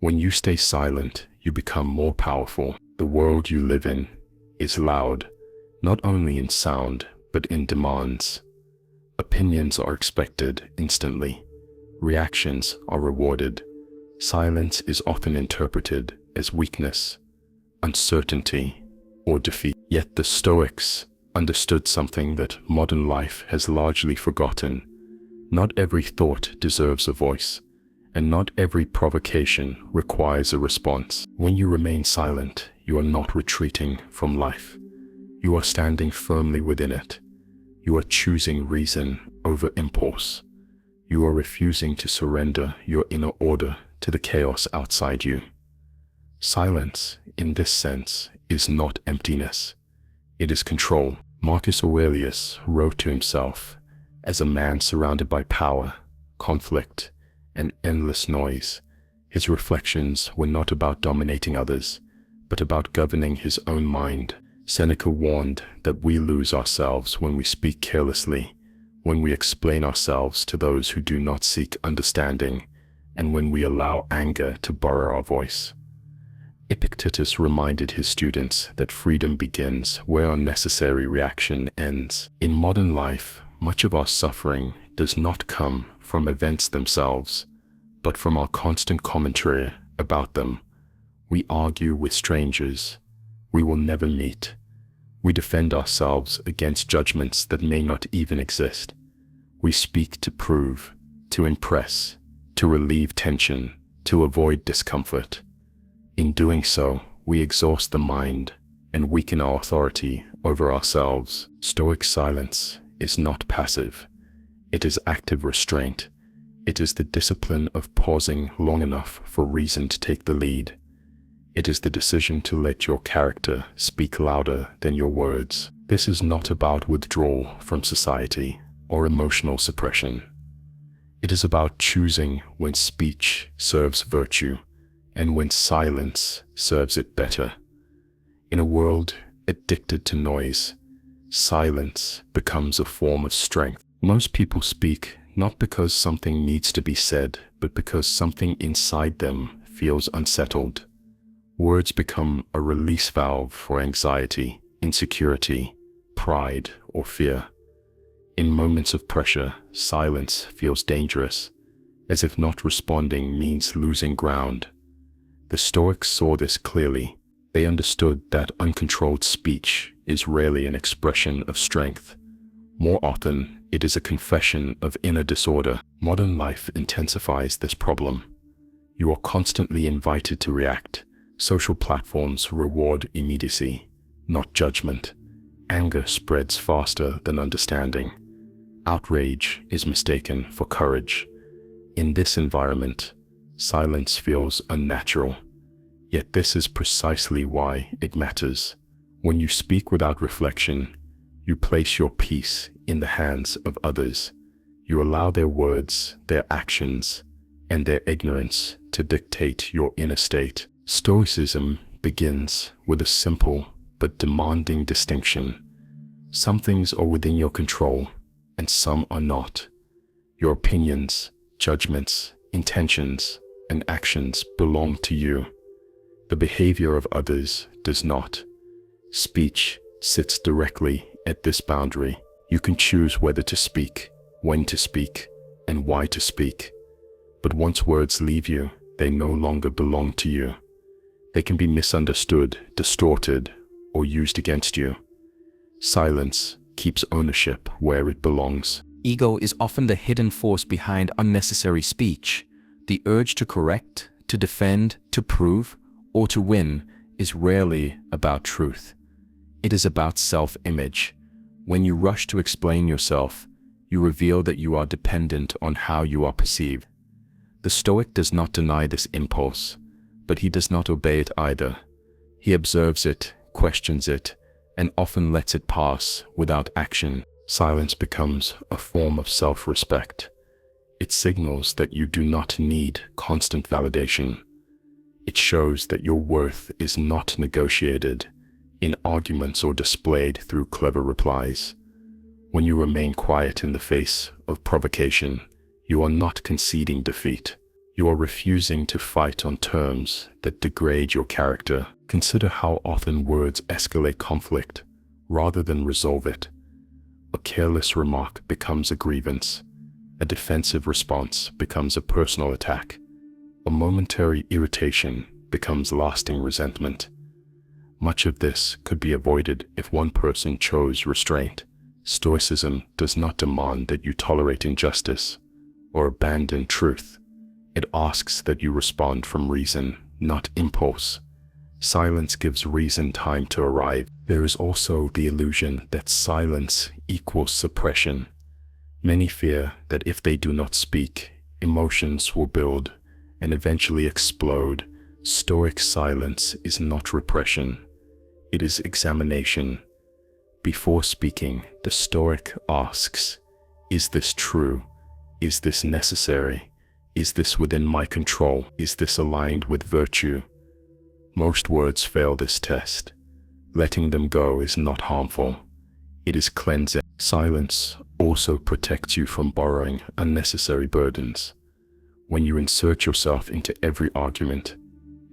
When you stay silent, you become more powerful. The world you live in is loud, not only in sound, but in demands. Opinions are expected instantly. Reactions are rewarded. Silence is often interpreted as weakness, uncertainty, or defeat. Yet the Stoics understood something that modern life has largely forgotten. Not every thought deserves a voice, and not every provocation requires a response. When you remain silent, you are not retreating from life. You are standing firmly within it. You are choosing reason over impulse. You are refusing to surrender your inner order to the chaos outside you. Silence, in this sense, is not emptiness. It is control. Marcus Aurelius wrote to himself, as a man surrounded by power, conflict, and endless noise, his reflections were not about dominating others, but about governing his own mind. Seneca warned that we lose ourselves when we speak carelessly, when we explain ourselves to those who do not seek understanding, and when we allow anger to borrow our voice. Epictetus reminded his students that freedom begins where unnecessary reaction ends. In modern life, much of our suffering does not come from events themselves, but from our constant commentary about them. We argue with strangers we will never meet. We defend ourselves against judgments that may not even exist. We speak to prove, to impress, to relieve tension, to avoid discomfort. In doing so, we exhaust the mind and weaken our authority over ourselves. Stoic silence is not passive. It is active restraint. It is the discipline of pausing long enough for reason to take the lead. It is the decision to let your character speak louder than your words. This is not about withdrawal from society or emotional suppression. It is about choosing when speech serves virtue and when silence serves it better. In a world addicted to noise, silence becomes a form of strength. Most people speak not because something needs to be said, but because something inside them feels unsettled. Words become a release valve for anxiety, insecurity, pride, or fear. In moments of pressure, silence feels dangerous, as if not responding means losing ground. The Stoics saw this clearly. They understood that uncontrolled speech is rarely an expression of strength. More often, it is a confession of inner disorder. Modern life intensifies this problem. You are constantly invited to react. Social platforms reward immediacy, not judgment. Anger spreads faster than understanding. Outrage is mistaken for courage. In this environment, silence feels unnatural. Yet this is precisely why it matters. When you speak without reflection, you place your peace in the hands of others. You allow their words, their actions, and their ignorance to dictate your inner state. Stoicism begins with a simple but demanding distinction. Some things are within your control, and some are not. Your opinions, judgments, intentions, and actions belong to you. The behavior of others does not. Speech sits directly at this boundary. You can choose whether to speak, when to speak, and why to speak. But once words leave you, they no longer belong to you. They can be misunderstood, distorted, or used against you. Silence keeps ownership where it belongs. Ego is often the hidden force behind unnecessary speech. The urge to correct, to defend, to prove, or to win is rarely about truth. It is about self-image. When you rush to explain yourself, you reveal that you are dependent on how you are perceived. The Stoic does not deny this impulse, but he does not obey it either. He observes it, questions it, and often lets it pass without action. Silence becomes a form of self-respect. It signals that you do not need constant validation. It shows that your worth is not negotiated in arguments or displayed through clever replies. When you remain quiet in the face of provocation, you are not conceding defeat. You are refusing to fight on terms that degrade your character. Consider how often words escalate conflict rather than resolve it. A careless remark becomes a grievance. A defensive response becomes a personal attack. A momentary irritation becomes lasting resentment. Much of this could be avoided if one person chose restraint. Stoicism does not demand that you tolerate injustice or abandon truth. It asks that you respond from reason, not impulse. Silence gives reason time to arrive. There is also the illusion that silence equals suppression. Many fear that if they do not speak, emotions will build and eventually explode. Stoic silence is not repression. It is examination. Before speaking, the Stoic asks, is this true? Is this necessary? Is this within my control? Is this aligned with virtue? Most words fail this test. Letting them go is not harmful. It is cleansing. Silence also protects you from borrowing unnecessary burdens. When you insert yourself into every argument,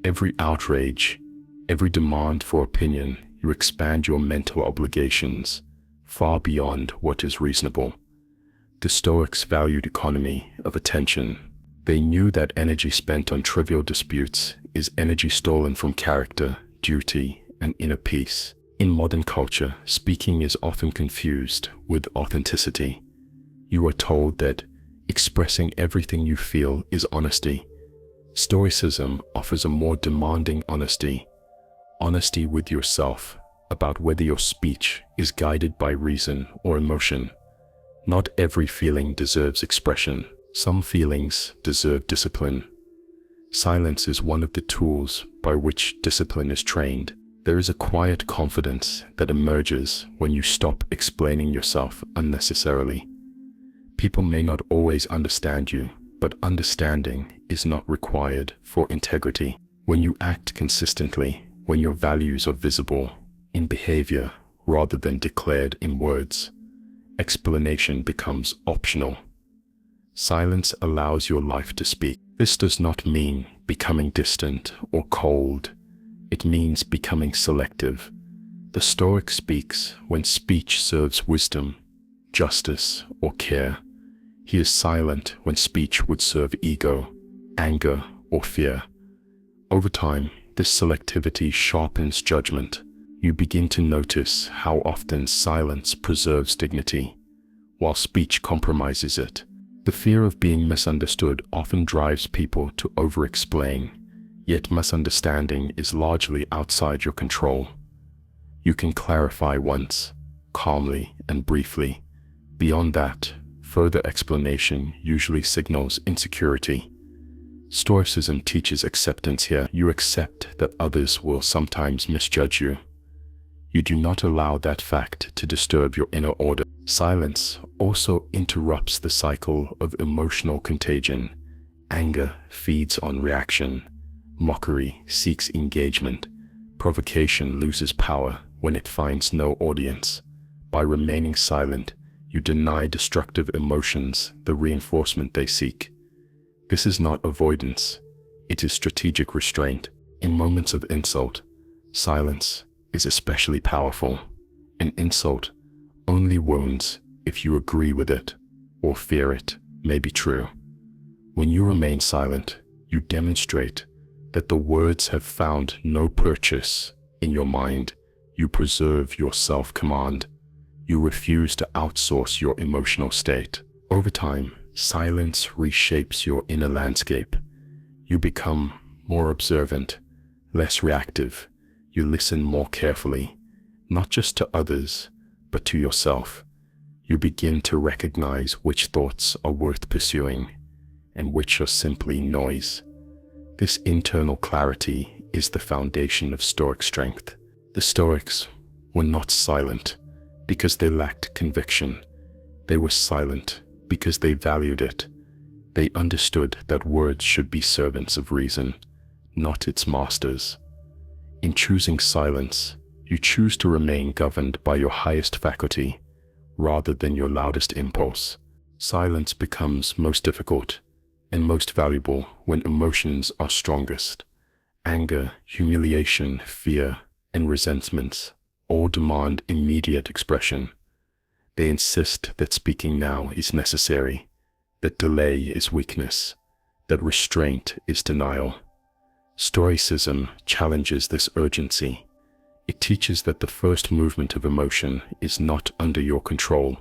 every outrage, every demand for opinion, you expand your mental obligations far beyond what is reasonable. The Stoics valued economy of attention. They knew that energy spent on trivial disputes is energy stolen from character, duty, and inner peace. In modern culture, speaking is often confused with authenticity. You are told that expressing everything you feel is honesty. Stoicism offers a more demanding honesty. Honesty with yourself about whether your speech is guided by reason or emotion. Not every feeling deserves expression. Some feelings deserve discipline. Silence is one of the tools by which discipline is trained. There is a quiet confidence that emerges when you stop explaining yourself unnecessarily. People may not always understand you, but understanding is not required for integrity. When you act consistently, when your values are visible in behavior rather than declared in words, explanation becomes optional. Silence allows your life to speak. This does not mean becoming distant or cold. It means becoming selective. The Stoic speaks when speech serves wisdom, justice, or care. He is silent when speech would serve ego, anger, or fear. Over time, this selectivity sharpens judgment. You begin to notice how often silence preserves dignity, while speech compromises it. The fear of being misunderstood often drives people to over-explain, yet misunderstanding is largely outside your control. You can clarify once, calmly and briefly. Beyond that, further explanation usually signals insecurity. Stoicism teaches acceptance here. You accept that others will sometimes misjudge you. You do not allow that fact to disturb your inner order. Silence also interrupts the cycle of emotional contagion. Anger feeds on reaction. Mockery seeks engagement. Provocation loses power when it finds no audience. By remaining silent, you deny destructive emotions the reinforcement they seek. This is not avoidance, it is strategic restraint. In moments of insult, silence is especially powerful. An insult only wounds if you agree with it or fear it may be true. When you remain silent, you demonstrate that the words have found no purchase in your mind. You preserve your self-command. You refuse to outsource your emotional state. Over time, silence reshapes your inner landscape. You become more observant, less reactive. You listen more carefully, not just to others, but to yourself. You begin to recognize which thoughts are worth pursuing and which are simply noise. This internal clarity is the foundation of Stoic strength. The Stoics were not silent because they lacked conviction. They were silent because they valued it. They understood that words should be servants of reason, not its masters. In choosing silence, you choose to remain governed by your highest faculty rather than your loudest impulse. Silence becomes most difficult and most valuable when emotions are strongest. Anger, humiliation, fear, and resentments all demand immediate expression. They insist that speaking now is necessary, that delay is weakness, that restraint is denial. Stoicism challenges this urgency. It teaches that the first movement of emotion is not under your control,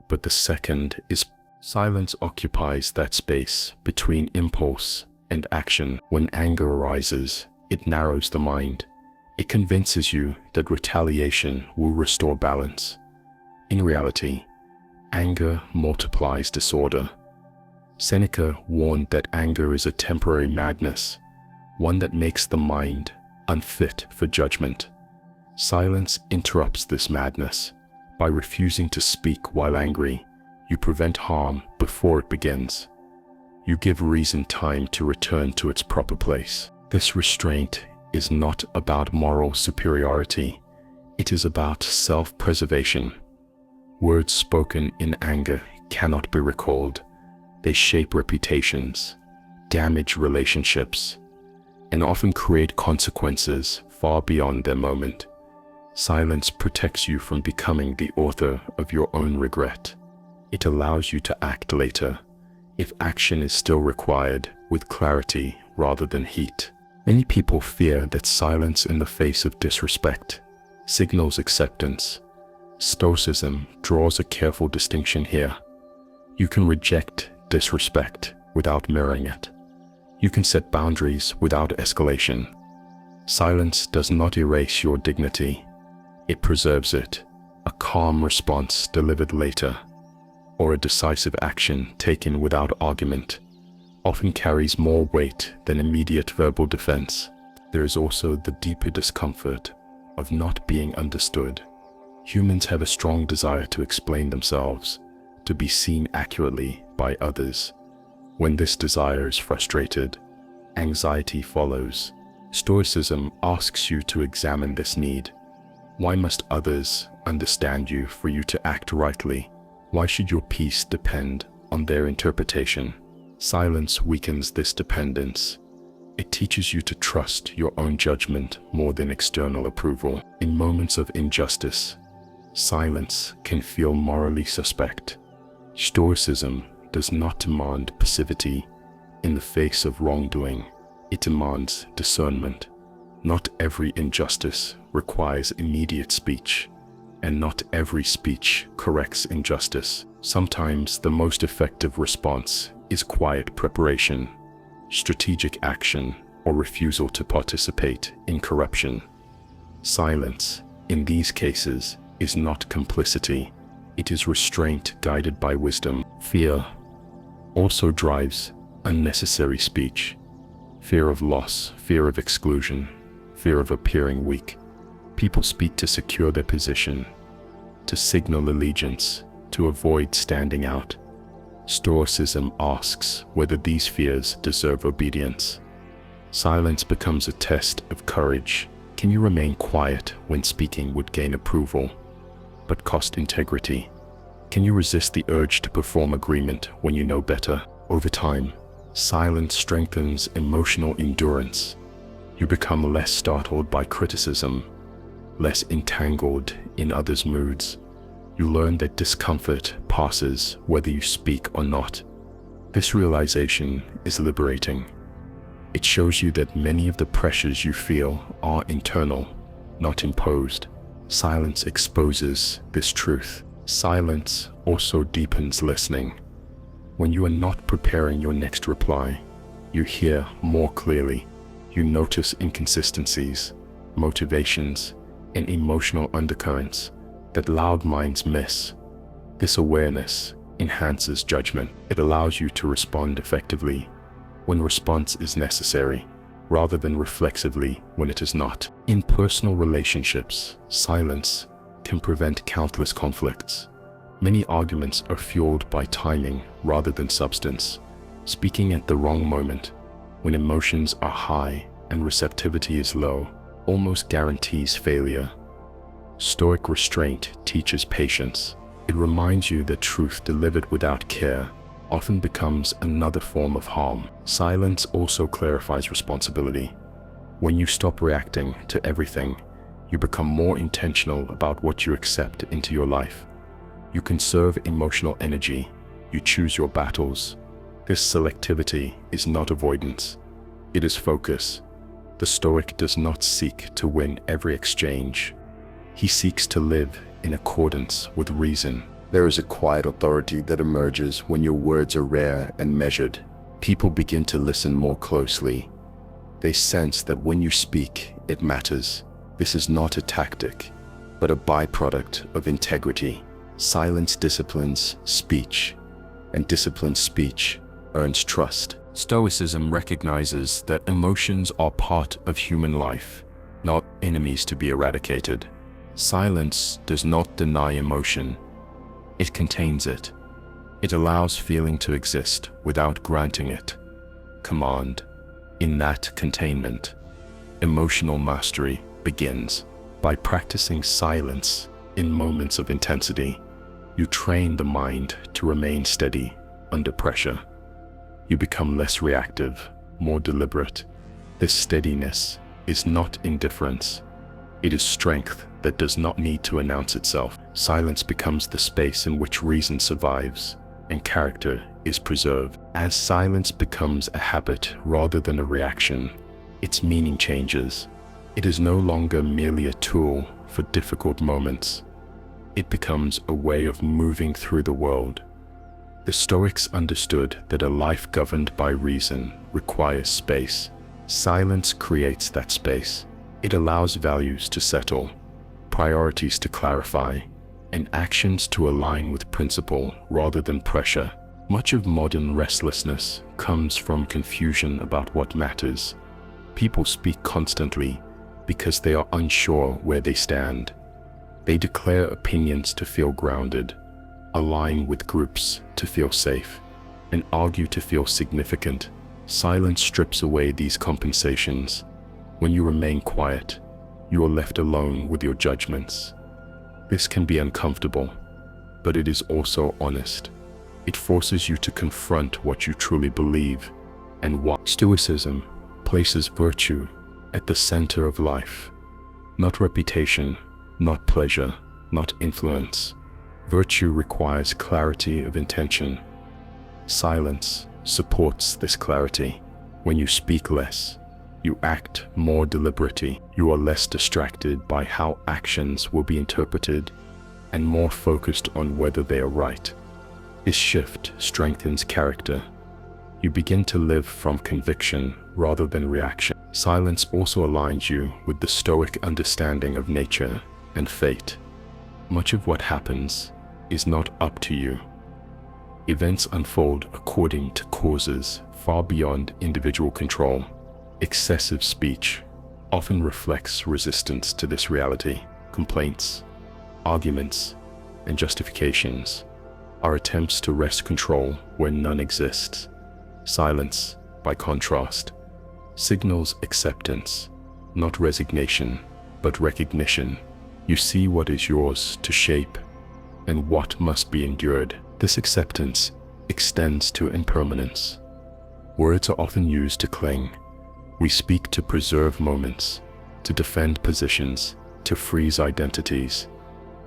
but the second is. Silence occupies that space between impulse and action. When anger arises, it narrows the mind. It convinces you that retaliation will restore balance. In reality, anger multiplies disorder. Seneca warned that anger is a temporary madness, one that makes the mind unfit for judgment. Silence interrupts this madness. By refusing to speak while angry, you prevent harm before it begins. You give reason time to return to its proper place. This restraint is not about moral superiority. It is about self-preservation. Words spoken in anger cannot be recalled. They shape reputations, damage relationships, and often create consequences far beyond their moment. Silence protects you from becoming the author of your own regret. It allows you to act later, if action is still required, with clarity rather than heat. Many people fear that silence in the face of disrespect signals acceptance. Stoicism draws a careful distinction here. You can reject disrespect without mirroring it. You can set boundaries without escalation. Silence does not erase your dignity. It preserves it. A calm response delivered later, or a decisive action taken without argument, often carries more weight than immediate verbal defense. There is also the deeper discomfort of not being understood. Humans have a strong desire to explain themselves, to be seen accurately by others. When this desire is frustrated, anxiety follows. Stoicism asks you to examine this need. Why must others understand you for you to act rightly? Why should your peace depend on their interpretation? Silence weakens this dependence. It teaches you to trust your own judgment more than external approval. In moments of injustice, silence can feel morally suspect. Stoicism does not demand passivity in the face of wrongdoing. It demands discernment. Not every injustice requires immediate speech, and not every speech corrects injustice. Sometimes the most effective response is quiet preparation, strategic action, or refusal to participate in corruption. Silence, in these cases, is not complicity. It is restraint guided by wisdom. Fear also drives unnecessary speech. Fear of loss, fear of exclusion, fear of appearing weak. People speak to secure their position, to signal allegiance, to avoid standing out. Stoicism asks whether these fears deserve obedience. Silence becomes a test of courage. Can you remain quiet when speaking would gain approval, but cost integrity? Can you resist the urge to perform agreement when you know better? Over time, silence strengthens emotional endurance. You become less startled by criticism, less entangled in others' moods. You learn that discomfort passes whether you speak or not. This realization is liberating. It shows you that many of the pressures you feel are internal, not imposed. Silence exposes this truth. Silence also deepens listening. When you are not preparing your next reply, you hear more clearly. You notice inconsistencies, motivations, and emotional undercurrents that loud minds miss. This awareness enhances judgment. It allows you to respond effectively when response is necessary, rather than reflexively when it is not. In personal relationships, silence can prevent countless conflicts. Many arguments are fueled by timing rather than substance. Speaking at the wrong moment, when emotions are high and receptivity is low, almost guarantees failure. Stoic restraint teaches patience. It reminds you that truth delivered without care often becomes another form of harm. Silence also clarifies responsibility. When you stop reacting to everything, you become more intentional about what you accept into your life. You conserve emotional energy. You choose your battles. This selectivity is not avoidance. It is focus. The Stoic does not seek to win every exchange. He seeks to live in accordance with reason. There is a quiet authority that emerges when your words are rare and measured. People begin to listen more closely. They sense that when you speak, it matters. This is not a tactic, but a byproduct of integrity. Silence disciplines speech, and disciplined speech earns trust. Stoicism recognizes that emotions are part of human life, not enemies to be eradicated. Silence does not deny emotion. It contains it. It allows feeling to exist without granting it command. In that containment, emotional mastery begins. By practicing silence in moments of intensity, you train the mind to remain steady under pressure. You become less reactive, more deliberate. This steadiness is not indifference. It is strength that does not need to announce itself. Silence becomes the space in which reason survives and character is preserved. As silence becomes a habit rather than a reaction, its meaning changes. It is no longer merely a tool for difficult moments. It becomes a way of moving through the world. The Stoics understood that a life governed by reason requires space. Silence creates that space. It allows values to settle, priorities to clarify, and actions to align with principle rather than pressure. Much of modern restlessness comes from confusion about what matters. People speak constantly because they are unsure where they stand. They declare opinions to feel grounded, align with groups to feel safe, and argue to feel significant. Silence strips away these compensations. When you remain quiet, you are left alone with your judgments. This can be uncomfortable, but it is also honest. It forces you to confront what you truly believe and why. Stoicism places virtue at the center of life, not reputation, not pleasure, not influence. Virtue requires clarity of intention. Silence supports this clarity. When you speak less, you act more deliberately. You are less distracted by how actions will be interpreted and more focused on whether they are right. This shift strengthens character. You begin to live from conviction rather than reaction. Silence also aligns you with the Stoic understanding of nature and fate. Much of what happens is not up to you. Events unfold according to causes far beyond individual control. Excessive speech often reflects resistance to this reality. Complaints, arguments, and justifications are attempts to wrest control where none exists. Silence, by contrast, signals acceptance, not resignation, but recognition. You see what is yours to shape and what must be endured. This acceptance extends to impermanence. Words are often used to cling. We speak to preserve moments, to defend positions, to freeze identities.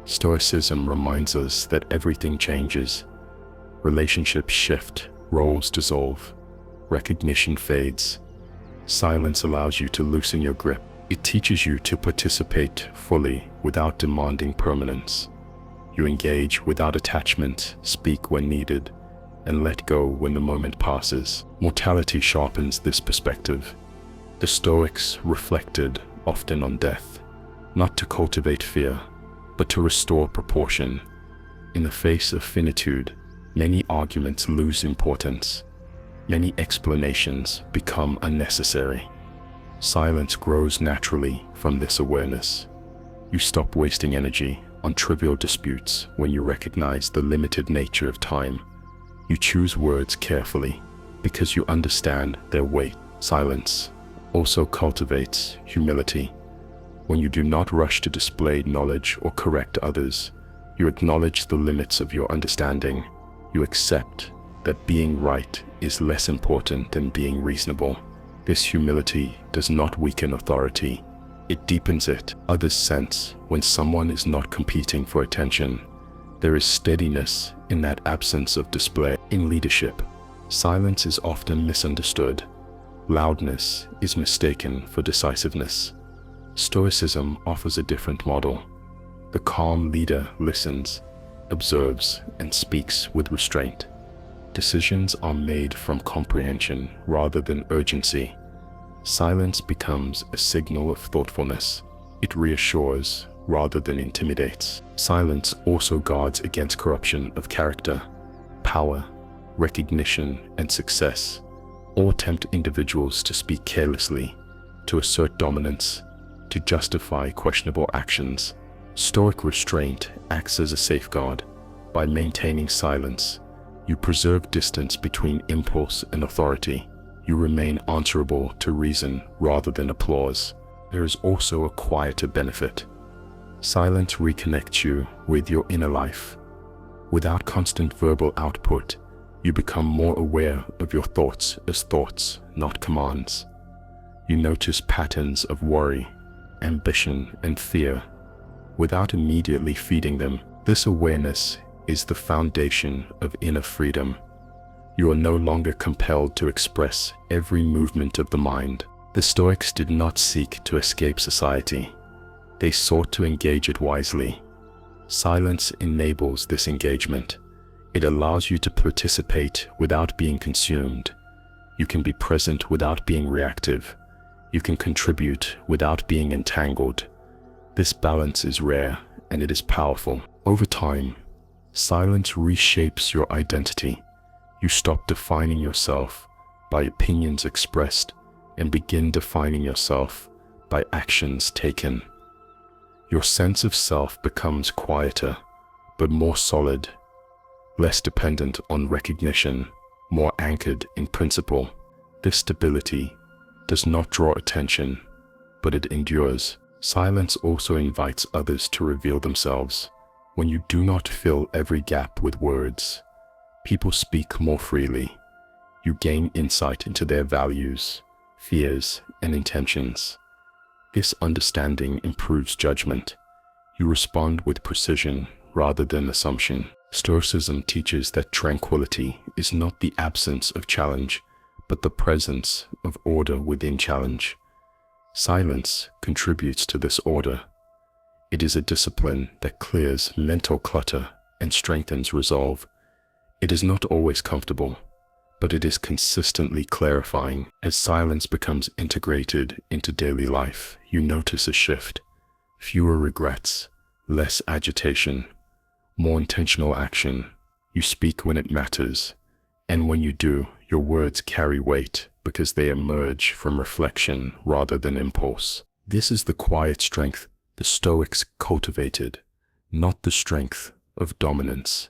Stoicism reminds us that everything changes. Relationships shift, roles dissolve, recognition fades. Silence allows you to loosen your grip. It teaches you to participate fully without demanding permanence. You engage without attachment, speak when needed, and let go when the moment passes. Mortality sharpens this perspective. The Stoics reflected often on death, not to cultivate fear, but to restore proportion. In the face of finitude, many arguments lose importance. Many explanations become unnecessary. Silence grows naturally from this awareness. You stop wasting energy on trivial disputes when you recognize the limited nature of time. You choose words carefully because you understand their weight. Silence also cultivates humility. When you do not rush to display knowledge or correct others, you acknowledge the limits of your understanding. You accept that being right is less important than being reasonable. This humility does not weaken authority, it deepens it. Others sense when someone is not competing for attention. There is steadiness in that absence of display. In leadership, silence is often misunderstood. Loudness is mistaken for decisiveness. Stoicism offers a different model. The calm leader listens, observes, and speaks with restraint. Decisions are made from comprehension rather than urgency. Silence becomes a signal of thoughtfulness. It reassures rather than intimidates. Silence also guards against corruption of character. Power, recognition, and success all tempt individuals to speak carelessly, to assert dominance, to justify questionable actions. Stoic restraint acts as a safeguard. By maintaining silence, you preserve distance between impulse and authority. You remain answerable to reason rather than applause. There is also a quieter benefit. Silence reconnects you with your inner life. Without constant verbal output, you become more aware of your thoughts as thoughts, not commands. You notice patterns of worry, ambition, and fear without immediately feeding them. This awareness is the foundation of inner freedom. You are no longer compelled to express every movement of the mind. The Stoics did not seek to escape society. They sought to engage it wisely. Silence enables this engagement. It allows you to participate without being consumed. You can be present without being reactive. You can contribute without being entangled. This balance is rare and it is powerful. Over time, silence reshapes your identity. You stop defining yourself by opinions expressed and begin defining yourself by actions taken. Your sense of self becomes quieter, but more solid, less dependent on recognition, more anchored in principle. This stability does not draw attention, but it endures. Silence also invites others to reveal themselves. When you do not fill every gap with words, people speak more freely. You gain insight into their values, fears, and intentions. This understanding improves judgment. You respond with precision rather than assumption. Stoicism teaches that tranquility is not the absence of challenge, but the presence of order within challenge. Silence contributes to this order. It is a discipline that clears mental clutter and strengthens resolve. It is not always comfortable, but it is consistently clarifying. As silence becomes integrated into daily life, you notice a shift. Fewer regrets, less agitation, more intentional action. You speak when it matters, and when you do, your words carry weight because they emerge from reflection rather than impulse. This is the quiet strength the Stoics cultivated, not the strength of dominance,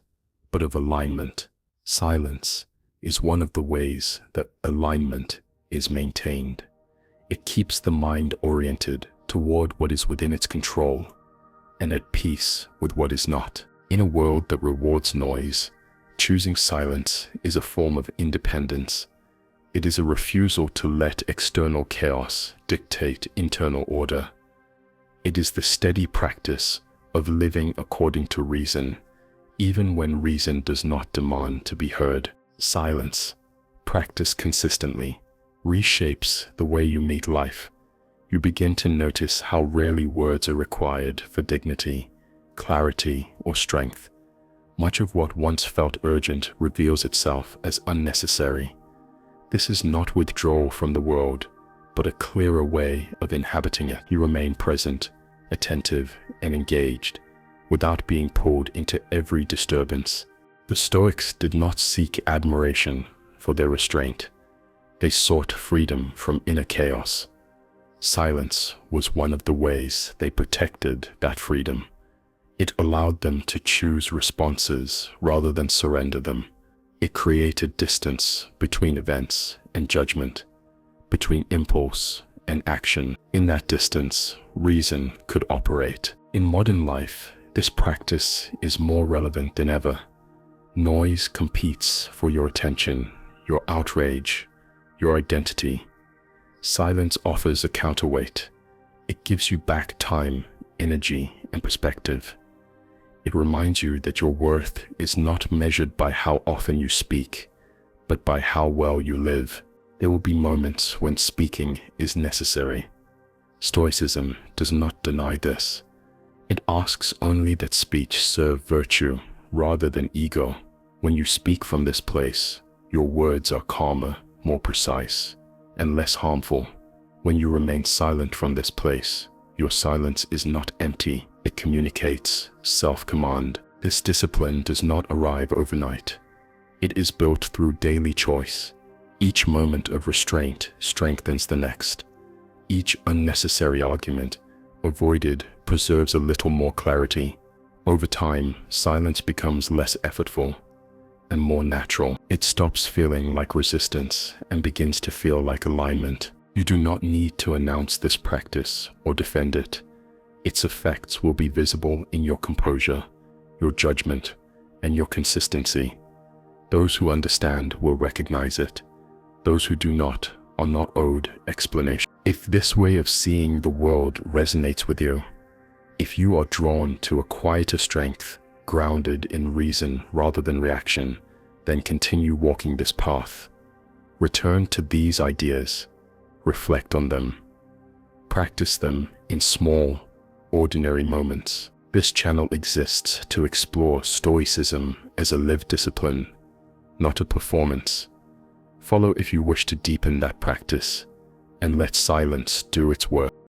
but of alignment. Silence is one of the ways that alignment is maintained. It keeps the mind oriented toward what is within its control and at peace with what is not. In a world that rewards noise, choosing silence is a form of independence. It is a refusal to let external chaos dictate internal order. It is the steady practice of living according to reason, even when reason does not demand to be heard. Silence, practiced consistently, reshapes the way you meet life. You begin to notice how rarely words are required for dignity, clarity, or strength. Much of what once felt urgent reveals itself as unnecessary. This is not withdrawal from the world, but a clearer way of inhabiting it. You remain present, attentive, and engaged, without being pulled into every disturbance. The Stoics did not seek admiration for their restraint. They sought freedom from inner chaos. Silence was one of the ways they protected that freedom. It allowed them to choose responses rather than surrender them. It created distance between events and judgment, between impulse and action. In that distance, reason could operate. In modern life, this practice is more relevant than ever. Noise competes for your attention, your outrage, your identity. Silence offers a counterweight. It gives you back time, energy, and perspective. It reminds you that your worth is not measured by how often you speak, but by how well you live. There will be moments when speaking is necessary. Stoicism does not deny this. It asks only that speech serve virtue rather than ego. When you speak from this place, your words are calmer, more precise, and less harmful. When you remain silent from this place, your silence is not empty. It communicates self-command. This discipline does not arrive overnight. It is built through daily choice. Each moment of restraint strengthens the next. Each unnecessary argument avoided preserves a little more clarity. Over time, silence becomes less effortful and more natural. It stops feeling like resistance and begins to feel like alignment. You do not need to announce this practice or defend it. Its effects will be visible in your composure, your judgment, and your consistency. Those who understand will recognize it. Those who do not are not owed explanation. If this way of seeing the world resonates with you, if you are drawn to a quieter strength, grounded in reason rather than reaction, then continue walking this path. Return to these ideas, reflect on them, practice them in small, ordinary moments. This channel exists to explore Stoicism as a lived discipline, not a performance. Follow if you wish to deepen that practice, and let silence do its work.